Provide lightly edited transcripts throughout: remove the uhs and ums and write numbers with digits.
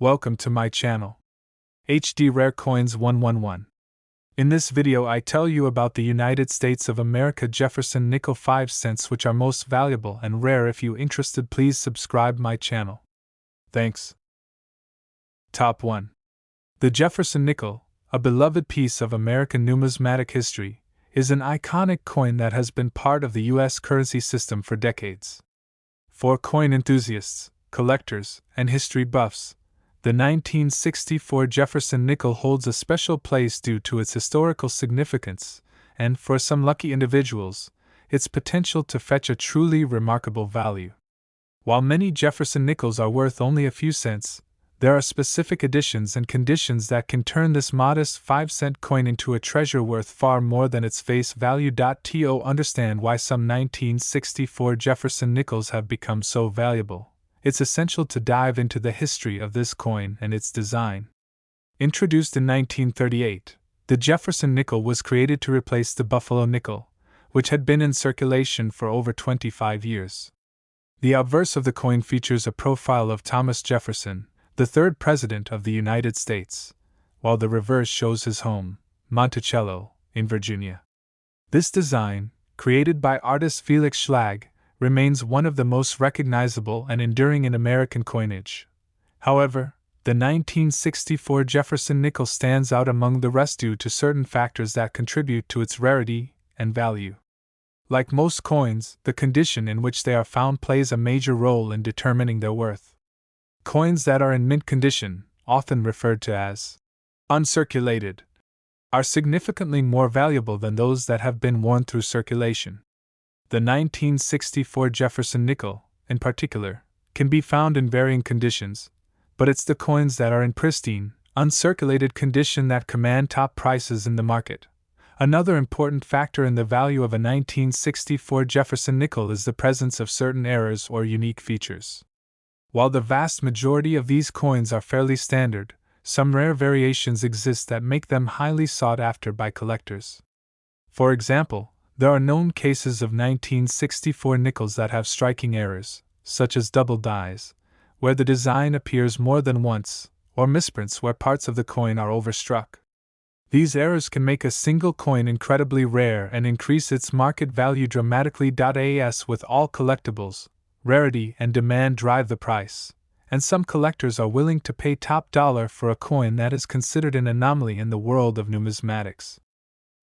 Welcome to my channel. HD Rare Coins 111. In this video I tell you about the United States of America Jefferson nickel 5 cents, which are most valuable and rare. If you interested, please subscribe my channel. Thanks. Top 1. The Jefferson nickel, a beloved piece of American numismatic history, is an iconic coin that has been part of the U.S. currency system for decades. For coin enthusiasts, collectors, and history buffs, the 1964 Jefferson nickel holds a special place due to its historical significance, and, for some lucky individuals, its potential to fetch a truly remarkable value. While many Jefferson nickels are worth only a few cents, there are specific editions and conditions that can turn this modest 5-cent coin into a treasure worth far more than its face value. To understand why some 1964 Jefferson nickels have become so valuable, it's essential to dive into the history of this coin and its design. Introduced in 1938, the Jefferson nickel was created to replace the Buffalo nickel, which had been in circulation for over 25 years. The obverse of the coin features a profile of Thomas Jefferson, the third President of the United States, while the reverse shows his home, Monticello, in Virginia. This design, created by artist Felix Schlag, remains one of the most recognizable and enduring in American coinage. However, the 1964 Jefferson nickel stands out among the rest due to certain factors that contribute to its rarity and value. Like most coins, the condition in which they are found plays a major role in determining their worth. Coins that are in mint condition, often referred to as uncirculated, are significantly more valuable than those that have been worn through circulation. The 1964 Jefferson nickel, in particular, can be found in varying conditions, but it's the coins that are in pristine, uncirculated condition that command top prices in the market. Another important factor in the value of a 1964 Jefferson nickel is the presence of certain errors or unique features. While the vast majority of these coins are fairly standard, some rare variations exist that make them highly sought after by collectors. For example, there are known cases of 1964 nickels that have striking errors, such as double dies, where the design appears more than once, or misprints where parts of the coin are overstruck. These errors can make a single coin incredibly rare and increase its market value dramatically. As with all collectibles, rarity and demand drive the price, and some collectors are willing to pay top dollar for a coin that is considered an anomaly in the world of numismatics.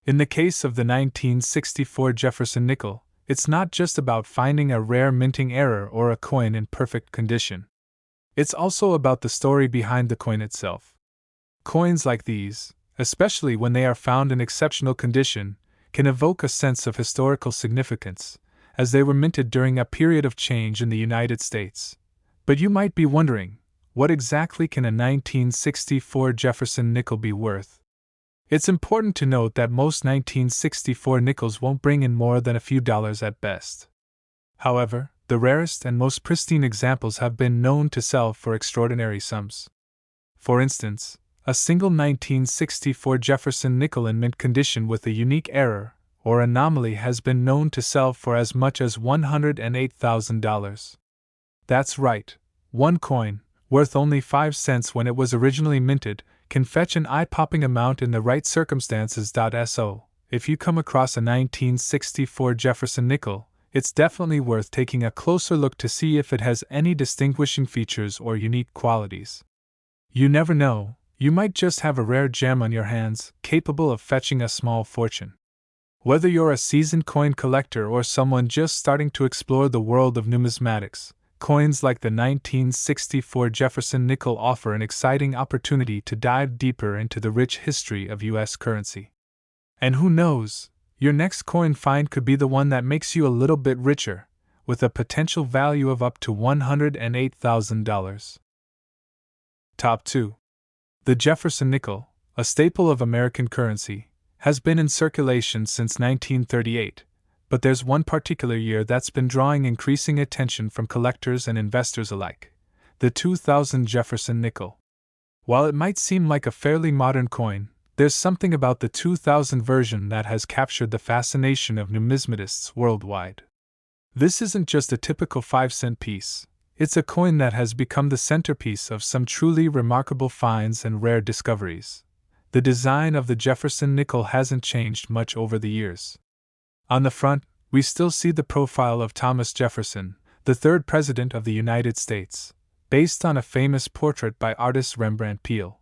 In the case of the 1964 Jefferson nickel, it's not just about finding a rare minting error or a coin in perfect condition. It's also about the story behind the coin itself. Coins like these, especially when they are found in exceptional condition, can evoke a sense of historical significance, as they were minted during a period of change in the United States. But you might be wondering, what exactly can a 1964 Jefferson nickel be worth? It's important to note that most 1964 nickels won't bring in more than a few dollars at best. However, the rarest and most pristine examples have been known to sell for extraordinary sums. For instance, a single 1964 Jefferson nickel in mint condition with a unique error or anomaly has been known to sell for as much as $108,000. That's right, one coin, worth only 5 cents when it was originally minted, can fetch an eye-popping amount in the right circumstances. So, if you come across a 1964 Jefferson nickel, it's definitely worth taking a closer look to see if it has any distinguishing features or unique qualities. You never know, you might just have a rare gem on your hands, capable of fetching a small fortune. Whether you're a seasoned coin collector or someone just starting to explore the world of numismatics, coins like the 1964 Jefferson nickel offer an exciting opportunity to dive deeper into the rich history of U.S. currency. And who knows, your next coin find could be the one that makes you a little bit richer, with a potential value of up to $108,000. Top 2. The Jefferson nickel, a staple of American currency, has been in circulation since 1938. But there's one particular year that's been drawing increasing attention from collectors and investors alike: the 2000 Jefferson nickel. While it might seem like a fairly modern coin, there's something about the 2000 version that has captured the fascination of numismatists worldwide. This isn't just a typical 5-cent piece, It's a coin that has become the centerpiece of some truly remarkable finds and rare discoveries. The design of the Jefferson nickel hasn't changed much over the years. On the front, we still see the profile of Thomas Jefferson, the third President of the United States, based on a famous portrait by artist Rembrandt Peale.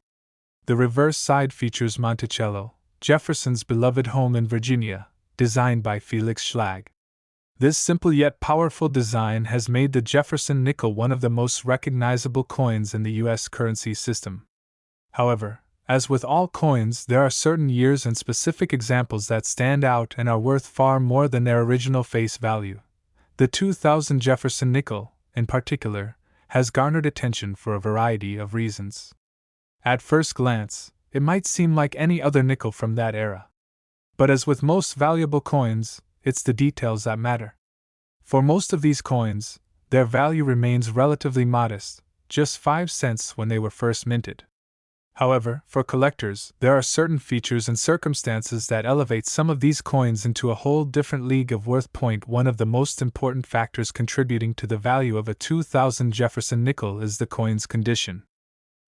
The reverse side features Monticello, Jefferson's beloved home in Virginia, designed by Felix Schlag. This simple yet powerful design has made the Jefferson nickel one of the most recognizable coins in the U.S. currency system. However, as with all coins, there are certain years and specific examples that stand out and are worth far more than their original face value. The 2000 Jefferson nickel, in particular, has garnered attention for a variety of reasons. At first glance, it might seem like any other nickel from that era. But as with most valuable coins, it's the details that matter. For most of these coins, their value remains relatively modest, just 5 cents when they were first minted. However, for collectors, there are certain features and circumstances that elevate some of these coins into a whole different league of worth. One of the most important factors contributing to the value of a 2000 Jefferson nickel is the coin's condition.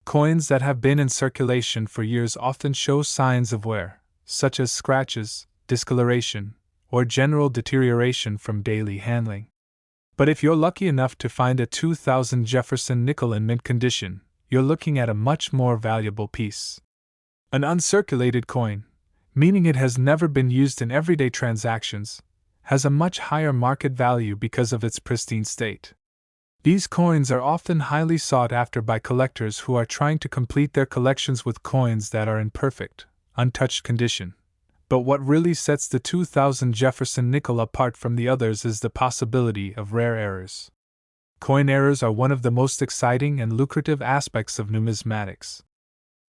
Coins that have been in circulation for years often show signs of wear, such as scratches, discoloration, or general deterioration from daily handling. But if you're lucky enough to find a 2000 Jefferson nickel in mint condition, you're looking at a much more valuable piece. An uncirculated coin, meaning it has never been used in everyday transactions, has a much higher market value because of its pristine state. These coins are often highly sought after by collectors who are trying to complete their collections with coins that are in perfect, untouched condition. But what really sets the 2000 Jefferson nickel apart from the others is the possibility of rare errors. Coin errors are one of the most exciting and lucrative aspects of numismatics.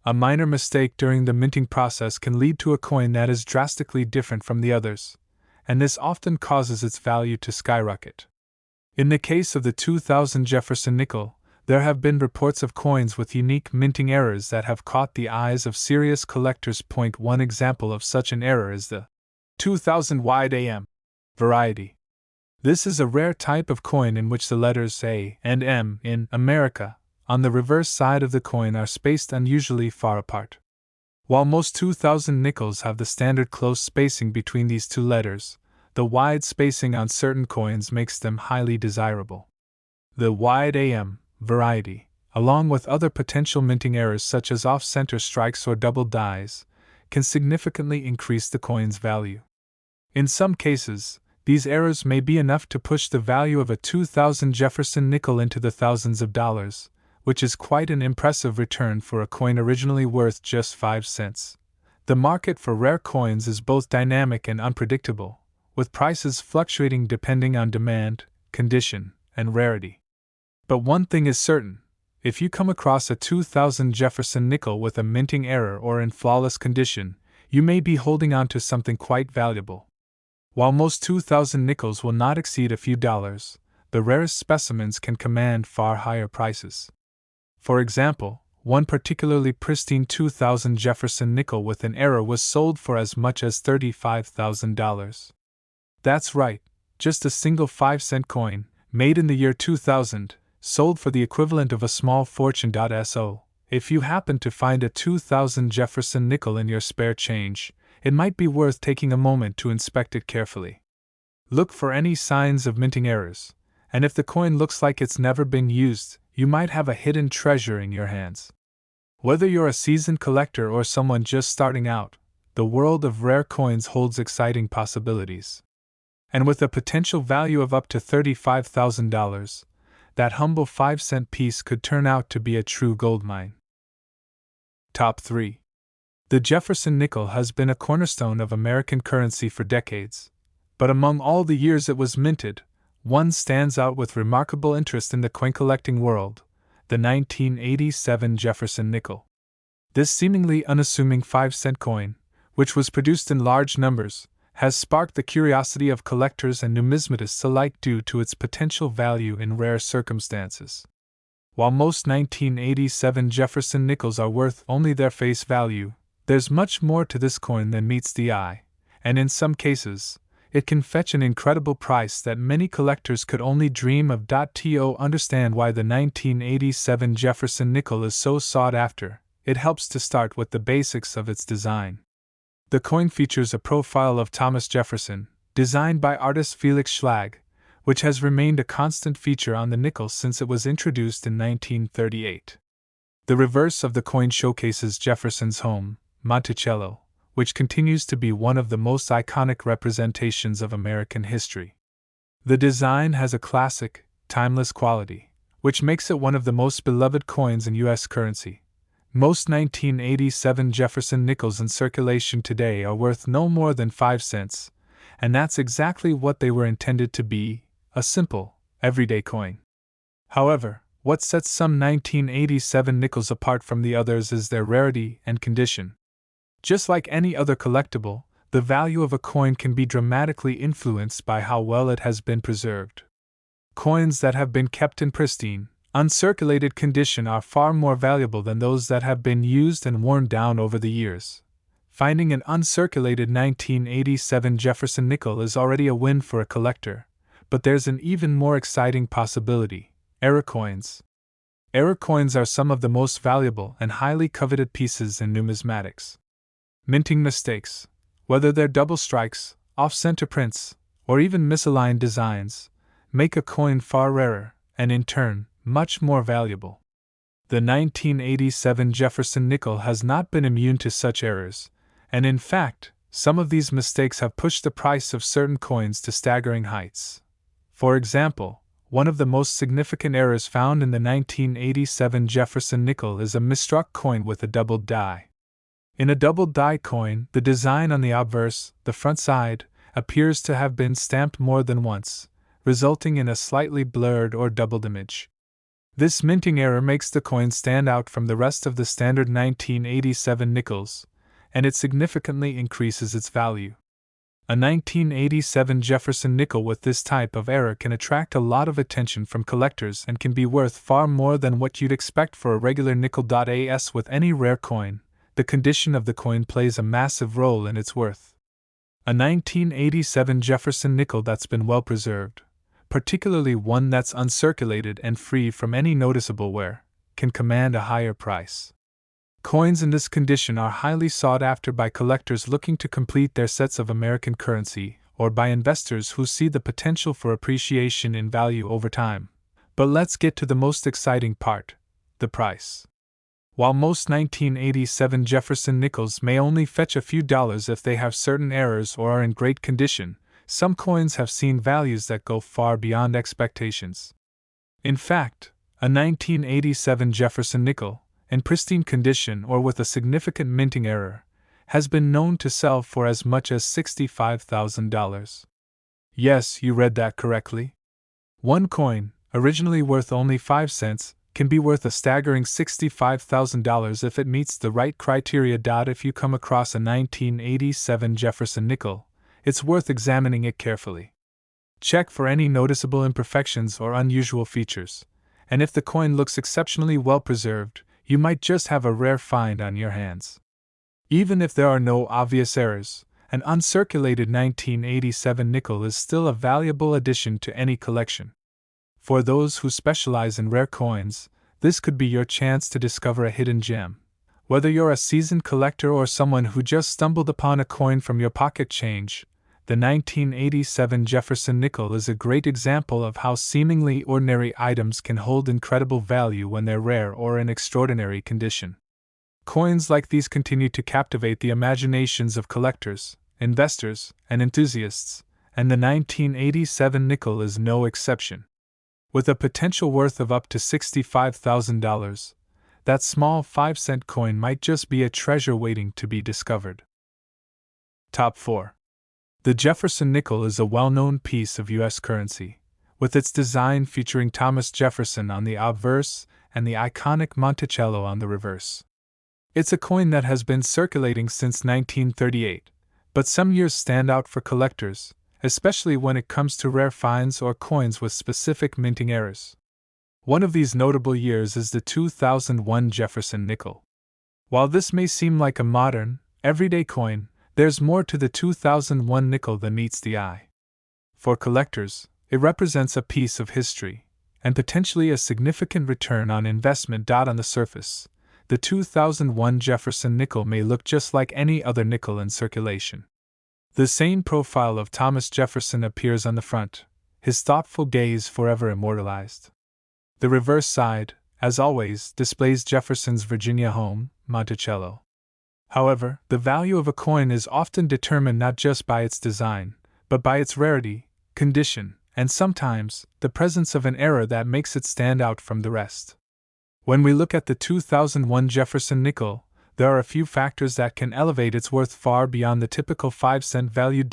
A minor mistake during the minting process can lead to a coin that is drastically different from the others, and this often causes its value to skyrocket. In the case of the 2000 Jefferson nickel, there have been reports of coins with unique minting errors that have caught the eyes of serious collectors. One example of such an error is the 2000 wide AM variety. This is a rare type of coin in which the letters A and M in America on the reverse side of the coin are spaced unusually far apart. While most 2000 nickels have the standard close spacing between these two letters, the wide spacing on certain coins makes them highly desirable. The wide AM variety, along with other potential minting errors such as off-center strikes or double dies, can significantly increase the coin's value. In some cases, these errors may be enough to push the value of a 2000 Jefferson nickel into the thousands of dollars, which is quite an impressive return for a coin originally worth just 5 cents. The market for rare coins is both dynamic and unpredictable, with prices fluctuating depending on demand, condition, and rarity. But one thing is certain: if you come across a 2000 Jefferson nickel with a minting error or in flawless condition, you may be holding on to something quite valuable. While most 2000 nickels will not exceed a few dollars, the rarest specimens can command far higher prices. For example, one particularly pristine 2000 Jefferson nickel with an error was sold for as much as $35,000. That's right, just a single 5-cent coin, made in the year 2000, sold for the equivalent of a small fortune. So, if you happen to find a 2000 Jefferson nickel in your spare change, it might be worth taking a moment to inspect it carefully. Look for any signs of minting errors, and if the coin looks like it's never been used, you might have a hidden treasure in your hands. Whether you're a seasoned collector or someone just starting out, the world of rare coins holds exciting possibilities. And with a potential value of up to $35,000, that humble 5-cent piece could turn out to be a true goldmine. Top 3. The Jefferson nickel has been a cornerstone of American currency for decades, but among all the years it was minted, one stands out with remarkable interest in the coin collecting world: the 1987 Jefferson nickel. This seemingly unassuming 5-cent coin, which was produced in large numbers, has sparked the curiosity of collectors and numismatists alike due to its potential value in rare circumstances. While most 1987 Jefferson nickels are worth only their face value, there's much more to this coin than meets the eye, and in some cases, it can fetch an incredible price that many collectors could only dream of. To understand why the 1987 Jefferson nickel is so sought after, it helps to start with the basics of its design. The coin features a profile of Thomas Jefferson, designed by artist Felix Schlag, which has remained a constant feature on the nickel since it was introduced in 1938. The reverse of the coin showcases Jefferson's home, Monticello, which continues to be one of the most iconic representations of American history. The design has a classic, timeless quality, which makes it one of the most beloved coins in U.S. currency. Most 1987 Jefferson nickels in circulation today are worth no more than 5 cents, and that's exactly what they were intended to be, a simple, everyday coin. However, what sets some 1987 nickels apart from the others is their rarity and condition. Just like any other collectible, the value of a coin can be dramatically influenced by how well it has been preserved. Coins that have been kept in pristine, uncirculated condition are far more valuable than those that have been used and worn down over the years. Finding an uncirculated 1987 Jefferson nickel is already a win for a collector, but there's an even more exciting possibility: error coins. Error coins are some of the most valuable and highly coveted pieces in numismatics. Minting mistakes, whether they're double strikes, off-center prints, or even misaligned designs, make a coin far rarer, and in turn, much more valuable. The 1987 Jefferson nickel has not been immune to such errors, and in fact, some of these mistakes have pushed the price of certain coins to staggering heights. For example, one of the most significant errors found in the 1987 Jefferson nickel is a misstruck coin with a doubled die. In a doubled die coin, the design on the obverse, the front side, appears to have been stamped more than once, resulting in a slightly blurred or doubled image. This minting error makes the coin stand out from the rest of the standard 1987 nickels, and it significantly increases its value. A 1987 Jefferson nickel with this type of error can attract a lot of attention from collectors and can be worth far more than what you'd expect for a regular nickel. As with any rare coin, the condition of the coin plays a massive role in its worth. A 1987 Jefferson nickel that's been well preserved, particularly one that's uncirculated and free from any noticeable wear, can command a higher price. Coins in this condition are highly sought after by collectors looking to complete their sets of American currency, or by investors who see the potential for appreciation in value over time. But let's get to the most exciting part: the price. While most 1987 Jefferson nickels may only fetch a few dollars if they have certain errors or are in great condition, some coins have seen values that go far beyond expectations. In fact, a 1987 Jefferson nickel, in pristine condition or with a significant minting error, has been known to sell for as much as $65,000. Yes, you read that correctly. One coin, originally worth only 5 cents, can be worth a staggering $65,000 if it meets the right criteria. If you come across a 1987 Jefferson nickel, it's worth examining it carefully. Check for any noticeable imperfections or unusual features, and if the coin looks exceptionally well preserved, you might just have a rare find on your hands. Even if there are no obvious errors, an uncirculated 1987 nickel is still a valuable addition to any collection. For those who specialize in rare coins, this could be your chance to discover a hidden gem. Whether you're a seasoned collector or someone who just stumbled upon a coin from your pocket change, the 1987 Jefferson nickel is a great example of how seemingly ordinary items can hold incredible value when they're rare or in extraordinary condition. Coins like these continue to captivate the imaginations of collectors, investors, and enthusiasts, and the 1987 nickel is no exception. With a potential worth of up to $65,000, that small 5-cent coin might just be a treasure waiting to be discovered. Top 4. The Jefferson nickel is a well-known piece of U.S. currency, with its design featuring Thomas Jefferson on the obverse and the iconic Monticello on the reverse. It's a coin that has been circulating since 1938, but some years stand out for collectors, especially when it comes to rare finds or coins with specific minting errors. One of these notable years is the 2001 Jefferson nickel. While this may seem like a modern, everyday coin, there's more to the 2001 nickel than meets the eye. For collectors, it represents a piece of history, and potentially a significant return on investment. On the surface, the 2001 Jefferson nickel may look just like any other nickel in circulation. The same profile of Thomas Jefferson appears on the front, his thoughtful gaze forever immortalized. The reverse side, as always, displays Jefferson's Virginia home, Monticello. However, the value of a coin is often determined not just by its design, but by its rarity, condition, and sometimes, the presence of an error that makes it stand out from the rest. When we look at the 2001 Jefferson nickel, there are a few factors that can elevate its worth far beyond the typical 5-cent value.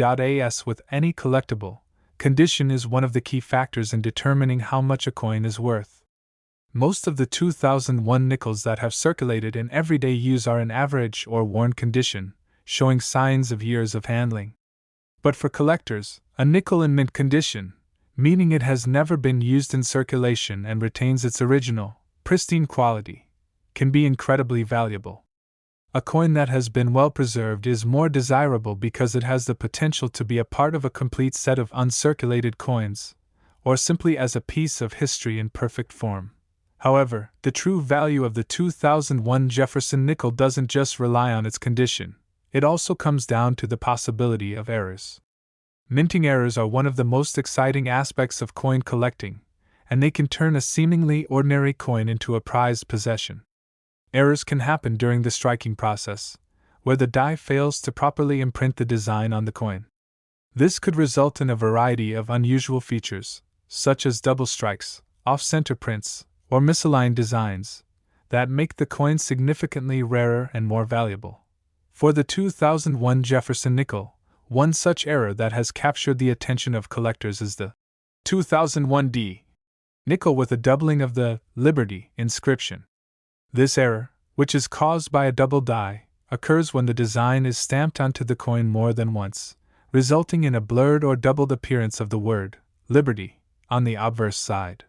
As with any collectible, condition is one of the key factors in determining how much a coin is worth. Most of the 2001 nickels that have circulated in everyday use are in average or worn condition, showing signs of years of handling. But for collectors, a nickel in mint condition, meaning it has never been used in circulation and retains its original, pristine quality, can be incredibly valuable. A coin that has been well preserved is more desirable because it has the potential to be a part of a complete set of uncirculated coins, or simply as a piece of history in perfect form. However, the true value of the 2001 Jefferson nickel doesn't just rely on its condition, it also comes down to the possibility of errors. Minting errors are one of the most exciting aspects of coin collecting, and they can turn a seemingly ordinary coin into a prized possession. Errors can happen during the striking process, where the die fails to properly imprint the design on the coin. This could result in a variety of unusual features, such as double strikes, off-center prints, or misaligned designs, that make the coin significantly rarer and more valuable. For the 2001 Jefferson nickel, one such error that has captured the attention of collectors is the 2001 D nickel with a doubling of the Liberty inscription. This error, which is caused by a double die, occurs when the design is stamped onto the coin more than once, resulting in a blurred or doubled appearance of the word Liberty on the obverse side.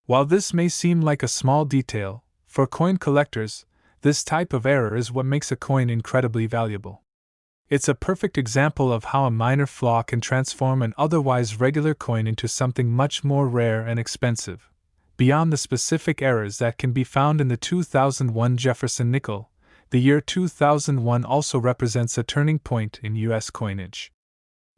While this may seem like a small detail, for coin collectors, this type of error is what makes a coin incredibly valuable. It's a perfect example of how a minor flaw can transform an otherwise regular coin into something much more rare and expensive. Beyond the specific errors that can be found in the 2001 Jefferson nickel, the year 2001 also represents a turning point in U.S. coinage.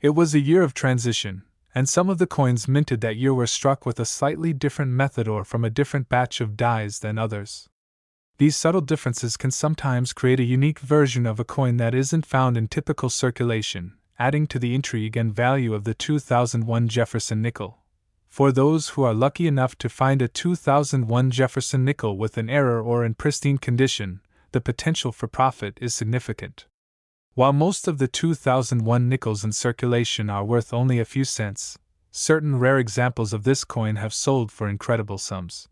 It was a year of transition, and some of the coins minted that year were struck with a slightly different method or from a different batch of dies than others. These subtle differences can sometimes create a unique version of a coin that isn't found in typical circulation, adding to the intrigue and value of the 2001 Jefferson nickel. For those who are lucky enough to find a 2001 Jefferson nickel with an error or in pristine condition, the potential for profit is significant. While most of the 2001 nickels in circulation are worth only a few cents, certain rare examples of this coin have sold for incredible sums.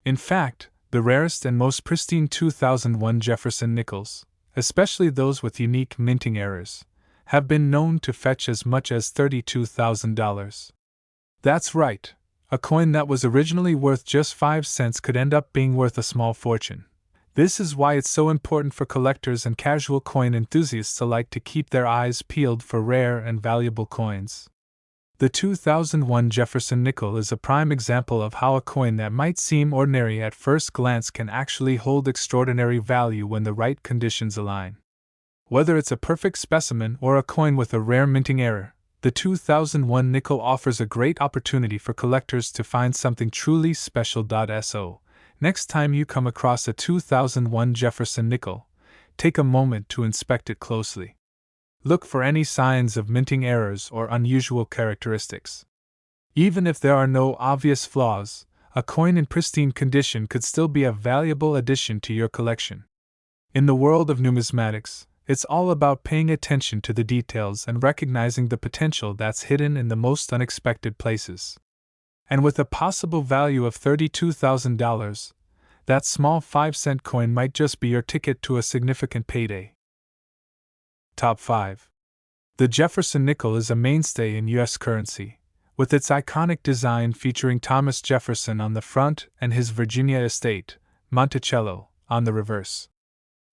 In fact, the rarest and most pristine 2001 Jefferson nickels, especially those with unique minting errors, have been known to fetch as much as $32,000. That's right, a coin that was originally worth just 5 cents could end up being worth a small fortune. This is why it's so important for collectors and casual coin enthusiasts alike to keep their eyes peeled for rare and valuable coins. The 2001 Jefferson nickel is a prime example of how a coin that might seem ordinary at first glance can actually hold extraordinary value when the right conditions align. Whether it's a perfect specimen or a coin with a rare minting error, the 2001 nickel offers a great opportunity for collectors to find something truly special. So, next time you come across a 2001 Jefferson nickel, take a moment to inspect it closely. Look for any signs of minting errors or unusual characteristics. Even if there are no obvious flaws, a coin in pristine condition could still be a valuable addition to your collection. In the world of numismatics, it's all about paying attention to the details and recognizing the potential that's hidden in the most unexpected places. And with a possible value of $32,000, that small 5-cent coin might just be your ticket to a significant payday. Top 5. The Jefferson nickel is a mainstay in U.S. currency, with its iconic design featuring Thomas Jefferson on the front and his Virginia estate, Monticello, on the reverse.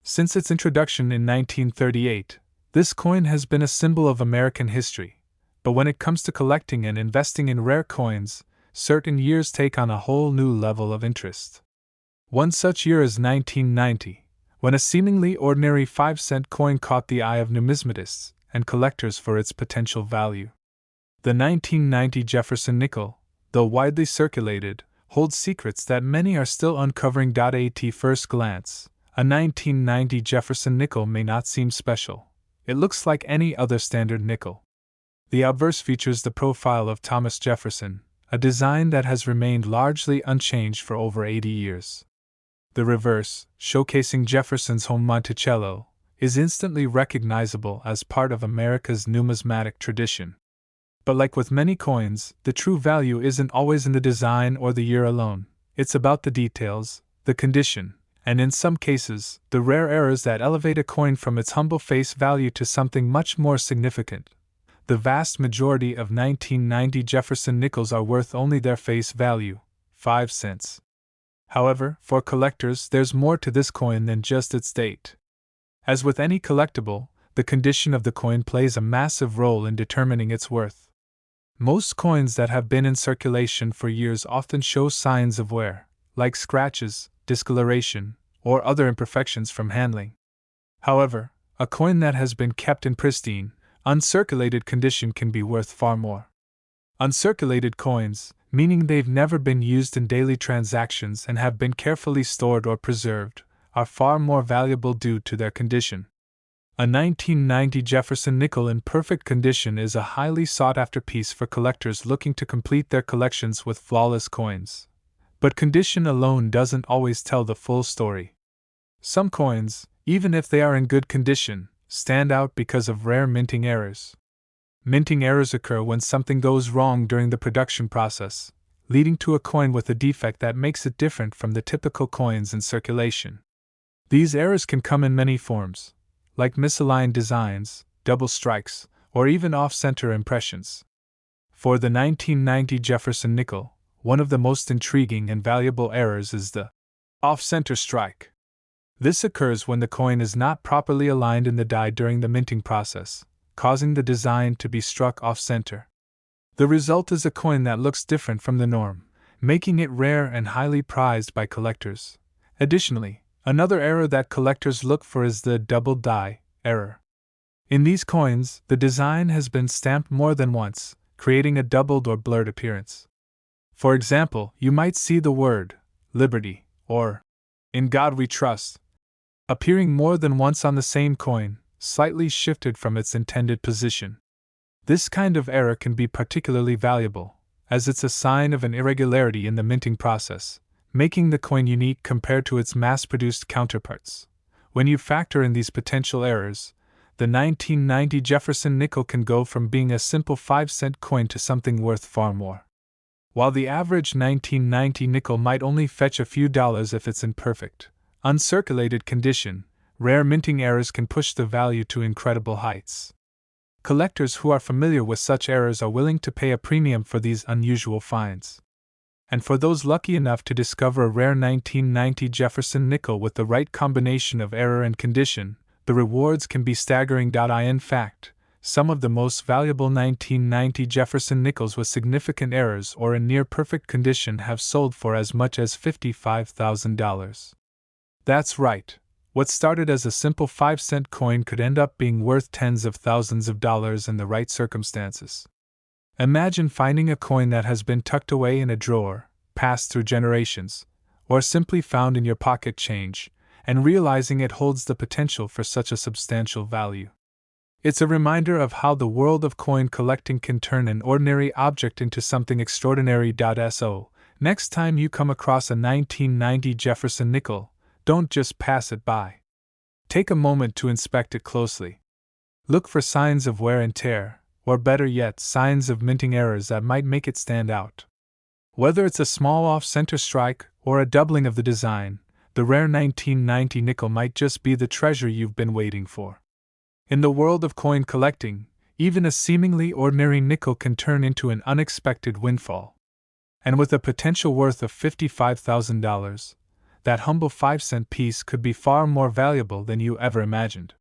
Since its introduction in 1938, This coin has been a symbol of American history, but when it comes to collecting and investing in rare coins, certain years take on a whole new level of interest. One such year is 1990, when a seemingly ordinary 5-cent coin caught the eye of numismatists and collectors for its potential value. The 1990 Jefferson nickel, though widely circulated, holds secrets that many are still uncovering. At first glance, a 1990 Jefferson nickel may not seem special. It looks like any other standard nickel. The obverse features the profile of Thomas Jefferson, a design that has remained largely unchanged for over 80 years. The reverse, showcasing Jefferson's home Monticello, is instantly recognizable as part of America's numismatic tradition. But like with many coins, the true value isn't always in the design or the year alone. It's about the details, the condition, and in some cases, the rare errors that elevate a coin from its humble face value to something much more significant. The vast majority of 1990 Jefferson nickels are worth only their face value, 5 cents. However, for collectors, there's more to this coin than just its date. As with any collectible, the condition of the coin plays a massive role in determining its worth. Most coins that have been in circulation for years often show signs of wear, like scratches, discoloration, or other imperfections from handling. However, a coin that has been kept in pristine, uncirculated condition can be worth far more. Uncirculated coins, meaning they've never been used in daily transactions and have been carefully stored or preserved, are far more valuable due to their condition. A 1990 Jefferson nickel in perfect condition is a highly sought-after piece for collectors looking to complete their collections with flawless coins. But condition alone doesn't always tell the full story. Some coins, even if they are in good condition, stand out because of rare minting errors. Minting errors occur when something goes wrong during the production process, leading to a coin with a defect that makes it different from the typical coins in circulation. These errors can come in many forms, like misaligned designs, double strikes, or even off-center impressions. For the 1990 Jefferson nickel, one of the most intriguing and valuable errors is the off-center strike. This occurs when the coin is not properly aligned in the die during the minting process, causing the design to be struck off-center. The result is a coin that looks different from the norm, making it rare and highly prized by collectors. Additionally, another error that collectors look for is the double die error. In these coins, the design has been stamped more than once, creating a doubled or blurred appearance. For example, you might see the word Liberty or In God We Trust appearing more than once on the same coin, slightly shifted from its intended position. This kind of error can be particularly valuable, as it's a sign of an irregularity in the minting process, making the coin unique compared to its mass-produced counterparts. When you factor in these potential errors, the 1990 Jefferson nickel can go from being a simple 5-cent coin to something worth far more. While the average 1990 nickel might only fetch a few dollars if it's in perfect, uncirculated condition, rare minting errors can push the value to incredible heights. Collectors who are familiar with such errors are willing to pay a premium for these unusual finds. And for those lucky enough to discover a rare 1990 Jefferson nickel with the right combination of error and condition, the rewards can be staggering. In fact, some of the most valuable 1990 Jefferson nickels with significant errors or in near-perfect condition have sold for as much as $55,000. That's right, what started as a simple 5-cent coin could end up being worth tens of thousands of dollars in the right circumstances. Imagine finding a coin that has been tucked away in a drawer, passed through generations, or simply found in your pocket change, and realizing it holds the potential for such a substantial value. It's a reminder of how the world of coin collecting can turn an ordinary object into something extraordinary. So, next time you come across a 1990 Jefferson nickel, don't just pass it by. Take a moment to inspect it closely. Look for signs of wear and tear, or better yet, signs of minting errors that might make it stand out. Whether it's a small off-center strike or a doubling of the design, the rare 1990 nickel might just be the treasure you've been waiting for. In the world of coin collecting, even a seemingly ordinary nickel can turn into an unexpected windfall. And with a potential worth of $55,000, that humble 5-cent piece could be far more valuable than you ever imagined.